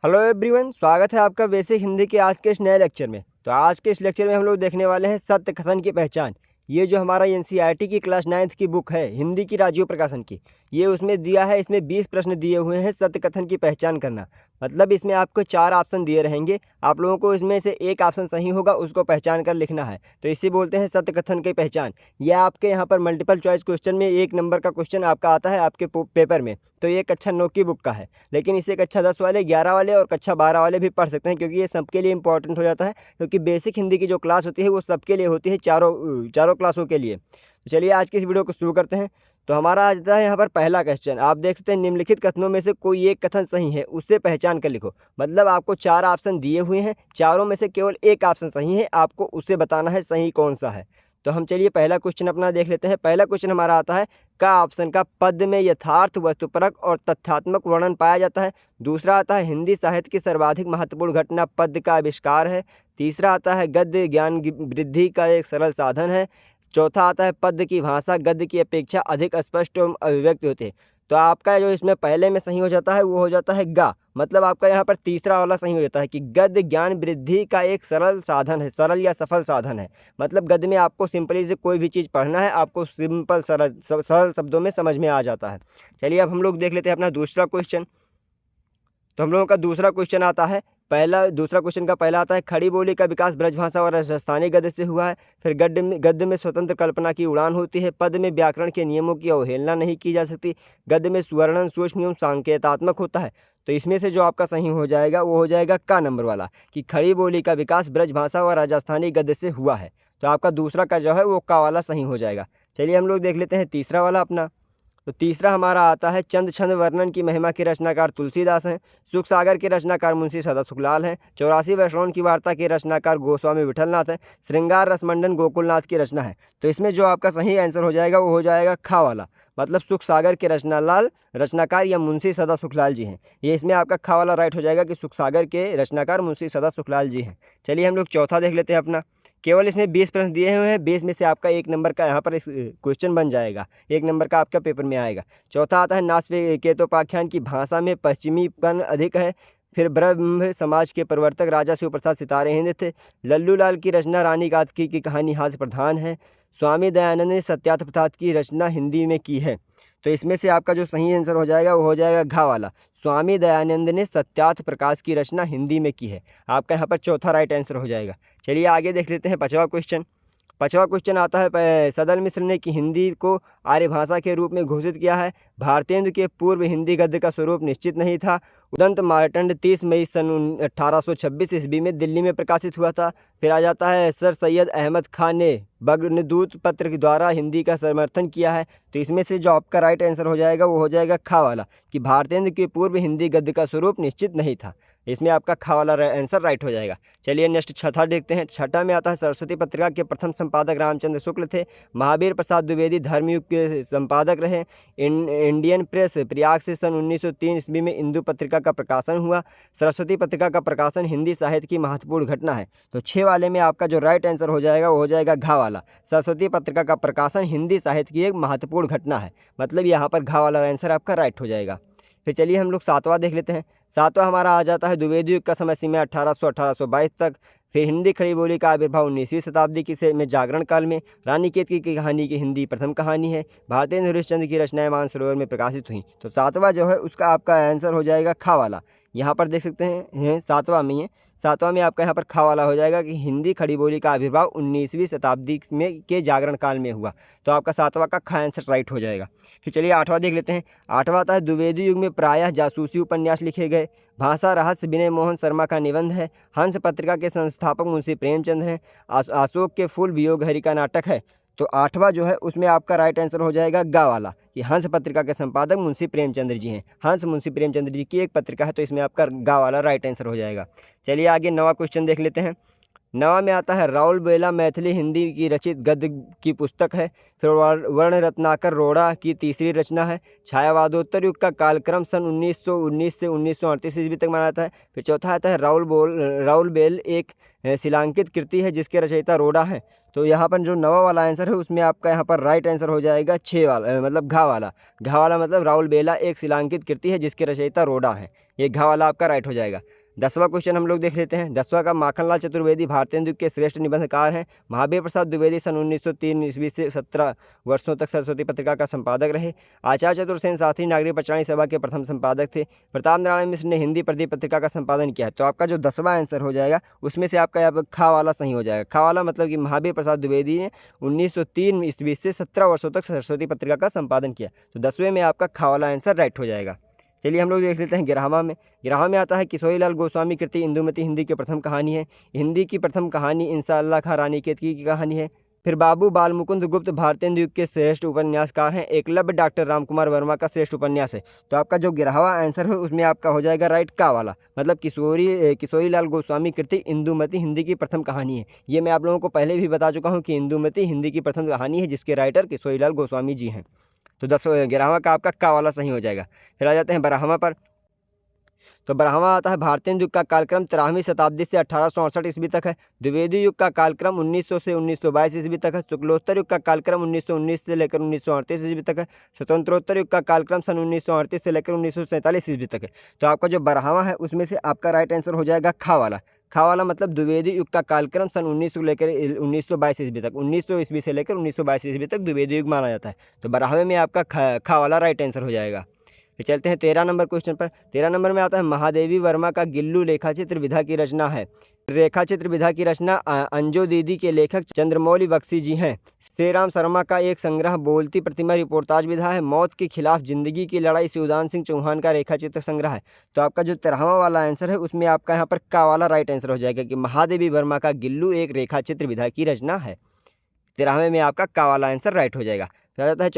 Hello everyone, स्वागत है आपका बेसिक हिंदी के आज के इस नए लेक्चर में। तो आज के इस लेक्चर में हम लोग देखने वाले हैं सत्य कथन की पहचान। ये जो हमारा एनसीईआरटी की क्लास 9th की बुक है हिंदी की राजीव प्रकाशन की, ये उसमें दिया है। इसमें 20 प्रश्न दिए हुए हैं सत्य कथन की पहचान करना। मतलब इसमें आपको 4 ऑप्शन दिए रहेंगे, आप लोगों को इसमें से एक ऑप्शन सही होगा, उसको पहचान कर लिखना है। तो इसे बोलते हैं सत्य कथन की पहचान। यह आपके यहाँ पर मल्टीपल चॉइस क्वेश्चन में 1 नंबर का क्वेश्चन आपका आता है आपके पेपर में। तो ये कक्षा 9 की बुक का है, लेकिन इसे कक्षा 10 वाले, 11 वाले और कक्षा 12 वाले भी पढ़ सकते हैं, क्योंकि ये सबके लिए इंपॉर्टेंट हो जाता है। क्योंकि बेसिक हिंदी की जो क्लास होती है वो सबके लिए होती है, चारों क्लासों के लिए। तो चलिए आज की इस वीडियो को शुरू करते हैं। तो हमारा आ जाता है यहाँ पर पहला क्वेश्चन। आप देख सकते हैं, निम्नलिखित कथनों में से कोई एक कथन सही है, उससे पहचान कर लिखो। मतलब आपको 4 ऑप्शन दिए हुए हैं, चारों में से केवल एक ऑप्शन सही है, आपको उसे बताना है सही कौन सा है। तो हम चलिए पहला क्वेश्चन अपना देख लेते हैं। पहला क्वेश्चन हमारा आता है का ऑप्शन का, पद में यथार्थ, वस्तुपरक और तथ्यात्मक वर्णन पाया जाता है। दूसरा आता है हिंदी साहित्य की सर्वाधिक महत्वपूर्ण घटना पद का आविष्कार है। तीसरा आता है गद्य ज्ञान वृद्धि का एक सरल साधन है। चौथा आता है पद की भाषा गद्य की अपेक्षा अधिक स्पष्ट एवं अभिव्यक्त होते हैं। तो आपका जो इसमें पहले में सही हो जाता है वो हो जाता है गा। मतलब आपका यहाँ पर तीसरा वाला सही हो जाता है कि गद्य ज्ञान वृद्धि का एक सरल साधन है, सरल या सफल साधन है। मतलब गद्य में आपको सिंपली से कोई भी चीज़ पढ़ना है, आपको सिंपल सरल शब्दों में समझ में आ जाता है। चलिए अब हम लोग देख लेते हैं अपना दूसरा क्वेश्चन। तो हम लोगों का दूसरा क्वेश्चन आता है, दूसरा क्वेश्चन का पहला आता है खड़ी बोली का विकास ब्रजभाषा और राजस्थानी गद्य से हुआ है। फिर गद्य में स्वतंत्र कल्पना की उड़ान होती है। पद में व्याकरण के नियमों की अवहेलना नहीं की जा सकती। गद्य में सुवर्णन सूक्ष्म एवं सांकेतात्मक होता है। तो इसमें से जो आपका सही हो जाएगा वो हो जाएगा का नंबर वाला, कि खड़ी बोली का विकास ब्रजभाषा और राजस्थानी गद्य से हुआ है। तो आपका दूसरा का जो है वो का वाला सही हो जाएगा। चलिए हम लोग देख लेते हैं तीसरा वाला अपना। तो तीसरा हमारा आता है चंद छंद वर्णन की महिमा के रचनाकार तुलसीदास हैं। सुख सागर के रचनाकार मुंशी सदा सुखलाल हैं। 84 वर्षों की वार्ता के रचनाकार गोस्वामी विठलनाथ हैं। श्रृंगार रसमंडन गोकुलनाथ की रचना है। तो इसमें जो आपका सही आंसर हो जाएगा वो हो जाएगा खा वाला। मतलब सुख सागर के रचनाकार या मुंशी सदा सुखलाल जी हैं। ये इसमें आपका खा वाला राइट हो जाएगा कि सुख सागर के रचनाकार मुंशी सदा सुखलाल जी हैं। चलिए हम लोग चौथा देख लेते हैं अपना। केवल इसमें 20 प्रश्न दिए हुए हैं, 20 में से आपका 1 नंबर का यहाँ पर इस क्वेश्चन बन जाएगा, 1 नंबर का आपका पेपर में आएगा। चौथा आता है नास्वेकेतोपाख्यान की भाषा में पश्चिमीपन अधिक है। फिर ब्रह्म समाज के प्रवर्तक राजा शिवप्रसाद सितारे हिंद थे। लल्लू लाल की रचना रानी कार्तिकी की कहानी हास्य प्रधान है। स्वामी दयानंद ने सत्यार्थ प्रसाद की रचना हिंदी में की है। तो इसमें से आपका जो सही आंसर हो जाएगा वो हो जाएगा घा वाला। स्वामी दयानंद ने सत्यार्थ प्रकाश की रचना हिंदी में की है। आपका यहाँ पर चौथा राइट आंसर हो जाएगा। चलिए आगे देख लेते हैं पांचवा क्वेश्चन। पांचवा क्वेश्चन आता है सदल मिश्र ने कि हिंदी को आर्य भाषा के रूप में घोषित किया है। भारतेंदु के पूर्व हिंदी गद्य का स्वरूप निश्चित नहीं था। उदंत मार्तंड 30 मई सन 1826 ईस्वी में दिल्ली में प्रकाशित हुआ था। फिर आ जाता है सर सैयद अहमद खान ने बगनदूत पत्र के द्वारा हिंदी का समर्थन किया है। तो इसमें से जो आपका राइट आंसर हो जाएगा वो हो जाएगा खा वाला, कि भारतेंदु के पूर्व हिंदी गद्य का स्वरूप निश्चित नहीं था। इसमें आपका खा वाला आंसर राइट हो जाएगा। चलिए नेक्स्ट छठा देखते हैं। छठा में आता है सरस्वती पत्रिका के प्रथम संपादक रामचंद्र शुक्ल थे। महावीर प्रसाद द्विवेदी धर्मयुग के संपादक रहे। इंडियन प्रेस प्रयाग से सन 1903 ईस्वी में इंदु पत्रिका का प्रकाशन हुआ। सरस्वती पत्रिका का प्रकाशन हिंदी साहित्य की महत्वपूर्ण घटना है। तो 6 वाले में आपका जो राइट आंसर हो जाएगा वो हो जाएगा घा वाला। सरस्वती पत्रिका का प्रकाशन हिंदी साहित्य की एक महत्वपूर्ण घटना है। मतलब यहाँ पर घा वाला आंसर आपका राइट हो जाएगा। फिर चलिए हम लोग सातवां देख लेते हैं। सातवां हमारा आ जाता है द्विवेदी युग का समय सीमा 1822 तक। फिर हिंदी खड़ी बोली का आविर्भाव 19वीं शताब्दी की से में जागरण काल में। रानी केतकी की कहानी की हिंदी प्रथम कहानी है। भारतेंद्र हरिश्चंद्र की रचनाएं मानसरोवर में प्रकाशित हुई। तो सातवां जो है उसका आपका आंसर हो जाएगा खा वाला। यहाँ पर देख सकते हैं सातवां में ही है। सातवां में आपका यहाँ पर खा वाला हो जाएगा कि हिंदी खड़ी बोली का आविर्भाव 19वीं शताब्दी में के जागरण काल में हुआ। तो आपका सातवां का खा आंसर राइट हो जाएगा। फिर चलिए आठवां देख लेते हैं। आठवां आता है द्विवेदी युग में प्रायः जासूसी उपन्यास लिखे गए। भाषा रहस्य विनय मोहन शर्मा का निबंध है। हंस पत्रिका के संस्थापक मुंशी प्रेमचंद हैं। अशोक के फूल वियोग हरि का नाटक है। तो आठवां जो है उसमें आपका राइट आंसर हो जाएगा गा वाला, कि हंस पत्रिका के संपादक मुंशी प्रेमचंद्र जी हैं। हंस मुंशी प्रेमचंद्र जी की एक पत्रिका है। तो इसमें आपका गा वाला राइट आंसर हो जाएगा। चलिए आगे नवा क्वेश्चन देख लेते हैं। नवा में आता है राउल बेला मैथिली हिंदी की रचित गद्य की पुस्तक है। फिर वर्ण रत्नाकर रोड़ा की तीसरी रचना है। छायावादोत्तर युग का कालक्रम सन 1919 से 1938 ईस्वी तक माना जाता है। फिर चौथा आता है राउल बेल एक शिलांकित कृति है जिसके रचयिता रोड़ा है। तो यहाँ पर जो नवा वाला आंसर है उसमें आपका यहाँ पर राइट आंसर हो जाएगा छः वाला, मतलब घा वाला। घा वाला मतलब राउल बेला एक शिलांकित कृति है जिसके रचयिता रोड़ा है। ये घा वाला आपका राइट हो जाएगा। 10वां क्वेश्चन हम लोग देख लेते हैं। 10वां का माखनलाल चतुर्वेदी भारतीय हिंदू के श्रेष्ठ निबंधकार हैं। महावीर प्रसाद द्विवेदी सन 1903 ईस्वी से 17 वर्षों तक सरस्वती पत्रिका का संपादक रहे। आचार्य चतुर्सेन शास्त्री नागरिक पटरानी सभा के प्रथम संपादक थे। प्रताप नारायण मिश्र ने हिंदी प्रदीप पत्रिका का संपादन किया है। तो आपका जो 10वां आंसर हो जाएगा उसमें से आपका यहाँ पर खा वाला सही हो जाएगा। खा वाला मतलब कि महावीर प्रसाद द्विवेदी ने 1903 ईस्वी से 17 वर्षों तक सरस्वती पत्रिका का संपादन किया। तो 10वें में आपका खा वाला आंसर राइट हो जाएगा। चलिए हम लोग देख लेते हैं 11वां में। 11वां में आता है किशोरीलाल गोस्वामी कृति इंदुमती हिंदी की प्रथम कहानी है। हिंदी की प्रथम कहानी इंशाअल्लाह खां रानी केतकी की कहानी है। फिर बाबू बाल मुकुंद गुप्त भारतीय हिंदू युग के श्रेष्ठ उपन्यासकार हैं। एकलव्य डॉक्टर रामकुमार वर्मा का श्रेष्ठ उपन्यास है। तो आपका जो 11वां आंसर है उसमें आपका हो जाएगा राइट का वाला, मतलब किशोरीलाल गोस्वामी कृति इंदुमती हिंदी की प्रथम कहानी है। ये मैं आप लोगों को पहले भी बता चुका हूँ कि इंदुमती हिंदी की प्रथम कहानी है जिसके राइटर किशोरीलाल गोस्वामी जी हैं। तो 11वां का आपका का वाला सही हो जाएगा। फिर आ जाते हैं 12वां पर। तो 12वां आता है भारतीय युग का कालक्रम 13वीं शताब्दी से 1868 ईस्वी तक है। द्विवेदी युग का कालक्रम 1900 से 1922 ईस्वी तक है। शुक्लोत्तर युग का कालक्रम 1919 से लेकर 1938 ईस्वी तक है। स्वतंत्रोत्तर युग का कालक्रम सन 1938 से लेकर 1947 ईस्वी तक है। तो आपका जो 12वां है उसमें से आपका राइट आंसर हो जाएगा खा वाला। खा वाला मतलब द्विवेदी युग का कालक्रम सन 1900 लेकर 1922 ईस्वी तक, 1900 ईस्वी से लेकर 1922 ईस्वी तक द्विवेदी युग माना जाता है। तो 12वें में आपका खा वाला राइट आंसर हो जाएगा। फिर चलते हैं 13 नंबर क्वेश्चन पर। 13 नंबर में आता है महादेवी वर्मा का गिल्लू रेखाचित्र विधा की रचना है। रेखाचित्र विधा की रचना अंजो दीदी के लेखक चंद्रमौली बख्शी जी हैं। श्री राम शर्मा का एक संग्रह बोलती प्रतिमा रिपोर्टाज विधा है। मौत के खिलाफ जिंदगी की लड़ाई शिवदान सिंह चौहान का रेखाचित्र संग्रह है। तो आपका जो 13वां वाला आंसर है उसमें आपका यहाँ पर का वाला राइट आंसर हो जाएगा कि महादेवी वर्मा का गिल्लू एक रेखाचित्र विधा की रचना है। 13वें में आपका का वाला आंसर राइट हो जाएगा। फिर आता है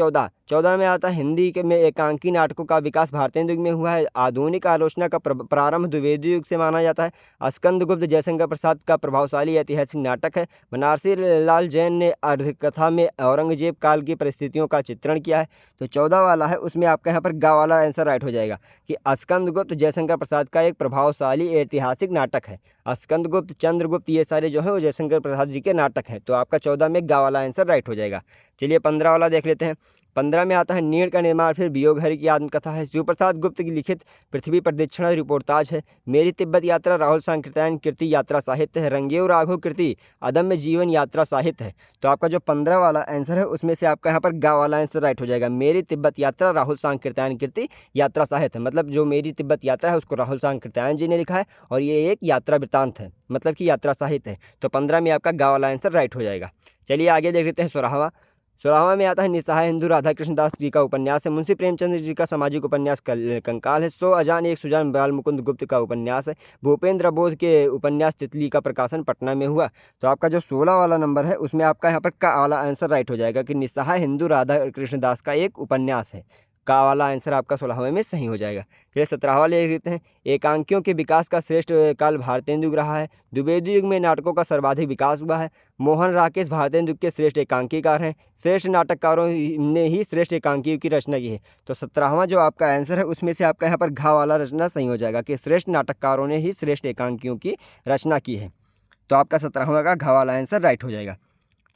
14 में आता है हिंदी के में एकांकी नाटकों का विकास भारतीय युग में हुआ है। आधुनिक आलोचना का प्रारंभ द्विवेदी युग से माना जाता है। स्कंदगुप्त जयशंकर प्रसाद का प्रभावशाली ऐतिहासिक नाटक है। बनारसी लाल जैन ने अर्धकथा में औरंगजेब काल की परिस्थितियों का चित्रण किया है। तो 14 वाला है उसमें आपका यहाँ पर गा वाला आंसर राइट हो जाएगा कि स्कंदगुप्त जयशंकर प्रसाद का एक प्रभावशाली ऐतिहासिक नाटक है। स्कंदगुप्त, चंद्रगुप्त ये सारे जो हैं वो जयशंकर प्रसाद जी के नाटक हैं। तो आपका 14 में गा वाला आंसर राइट हो जाएगा। चलिए 15 वाला देख लेते हैं। 15 में आता है नीड़ का निर्माण फिर वियोगहरि की आत्मकथा है। शिवप्रसाद गुप्त की लिखित पृथ्वी प्रदक्षिणा रिपोर्टाज है। मेरी तिब्बत यात्रा राहुल सांकृत्यायन कृति यात्रा साहित्य है। रंगेव राघव कृति अदम्य जीवन यात्रा साहित्य है। तो आपका जो 15 वाला आंसर है उसमें से आपका यहाँ पर गा वाला आंसर राइट हो जाएगा। मेरी तिब्बत यात्रा राहुल सांकृत्यायन कृति यात्रा साहित्य है, मतलब जो मेरी तिब्बत यात्रा है उसको राहुल सांकृत्यायन जी ने लिखा है और ये एक यात्रा वृत्तांत है, मतलब कि यात्रा साहित्य है। तो 15 में आपका गा वाला आंसर राइट हो जाएगा। चलिए आगे देख लेते हैं 16वां में आता है निस्सहाय हिंदू राधा कृष्ण दास जी का उपन्यास है। मुंशी प्रेमचंद्र जी का सामाजिक उपन्यास कंकाल है। 100 अजान एक सुजान बाल मुकुंद गुप्त का उपन्यास है। भूपेंद्र बोध के उपन्यास तितली का प्रकाशन पटना में हुआ। तो आपका जो 16 वाला नंबर है उसमें आपका यहाँ पर का वाला आंसर राइट हो जाएगा कि निस्सहाय हिंदू राधा कृष्ण दास का एक उपन्यास है। का वाला आंसर आपका 16वें में सही हो जाएगा। फिर 17वां ले लेते हैं। एकांकियों के विकास का श्रेष्ठ काल भारतीय युग रहा है। द्विवेदी युग में नाटकों का सर्वाधिक विकास हुआ है। मोहन राकेश भारतीय युग के श्रेष्ठ एकांकीकार हैं। श्रेष्ठ नाटककारों ने ही श्रेष्ठ एकांकियों की रचना की है। तो 17वां जो आपका आंसर है उसमें से आपका यहाँ पर घा वाला रचना सही हो जाएगा कि श्रेष्ठ नाटककारों ने ही श्रेष्ठ एकांकियों की रचना की है। तो आपका 17वां का घा वाला आंसर राइट हो जाएगा।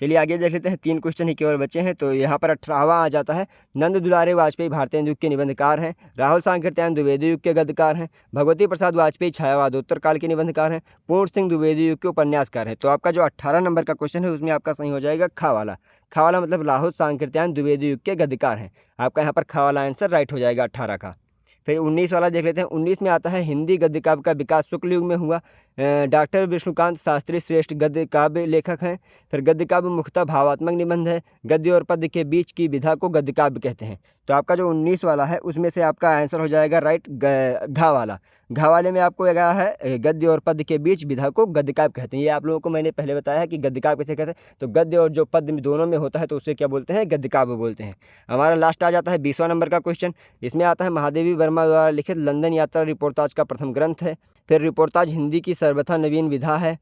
चलिए आगे देख लेते हैं। 3 क्वेश्चन ही केवल बचे हैं। तो यहाँ पर 18वां आ जाता है। नंद दुलारे वाजपेयी भारतीय युग के निबंधकार हैं। राहुल सांकृत्यायन द्विवेदी युग के गद्यकार हैं। भगवती प्रसाद वाजपेयी छायावादोत्तर काल के निबंधकार हैं। पूर्ण सिंह द्विवेदी युग के उपन्यासकार हैं। तो आपका जो 18 नंबर का क्वेश्चन है उसमें आपका सही हो जाएगा खा वाला। खा वाला मतलब राहुल सांकृत्यायन द्विवेदी युग के गद्यकार हैं। आपका यहाँ पर खा वाला आंसर राइट हो जाएगा 18 का। फिर 19 वाला देख लेते हैं। 19 में आता है हिंदी गद्य काव्य का विकास शुक्ल युग में हुआ। डॉक्टर विष्णुकांत शास्त्री श्रेष्ठ गद्य काव्य लेखक हैं। फिर गद्य काव्य मुख्यतः भावात्मक निबंध है। गद्य और पद्य के बीच की विधा को गद्य काव्य कहते हैं। तो आपका जो 19 वाला है उसमें से आपका आंसर हो जाएगा राइट घा वाला। घा वाले में आपको लगा है गद्य और पद्य के बीच विधा को गद्य काव्य कहते हैं। ये आप लोगों को मैंने पहले बताया है कि गद्य काव्य कैसे कहते हैं। तो गद्य और जो पद्य दोनों में होता है तो उसे क्या बोलते हैं, गद्य काव्य बोलते हैं। हमारा लास्ट आ जाता है 20वां नंबर का क्वेश्चन। इसमें आता है महादेवी वर्मा द्वारा लिखित लंदन यात्रा रिपोर्टाज का प्रथम ग्रंथ है। फिर रिपोर्टाज हिंदी की सर्वथा नवीन विधा है।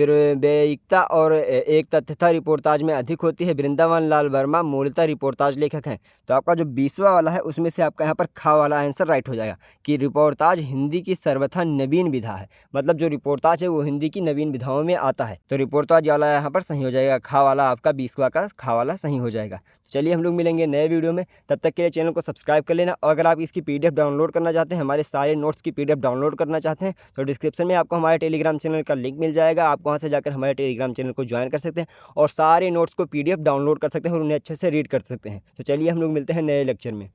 फिर बेइक्ता और एक तथ्यता रिपोर्टाज में अधिक होती है। वृंदावन लाल वर्मा मूलतः रिपोर्टाज लेखक हैं। तो आपका जो 20वां वाला है उसमें से आपका यहाँ पर खा वाला आंसर राइट हो जाएगा कि रिपोर्टाज हिंदी की सर्वथा नवीन विधा है। मतलब जो रिपोर्टाज है वो हिंदी की नवीन विधाओं में आता है। तो रिपोर्टाज वाला यहाँ पर सही हो जाएगा, खा वाला आपका 20वां का खा वाला सही हो जाएगा। चलिए हम लोग मिलेंगे नए वीडियो में, तब तक के लिए चैनल को सब्सक्राइब कर लेना। और अगर आप इसकी पीडीएफ डाउनलोड करना चाहते हैं, हमारे सारे नोट्स की पीडीएफ डाउनलोड करना चाहते हैं, तो डिस्क्रिप्शन में आपको हमारे टेलीग्राम चैनल का लिंक मिल जाएगा। आप वहाँ से जाकर हमारे टेलीग्राम चैनल को ज्वाइन कर सकते हैं और सारे नोट्स को पीडीएफ डाउनलोड कर सकते हैं और उन्हें अच्छे से रीड कर सकते हैं। तो चलिए हम लोग मिलते हैं नए लेक्चर में।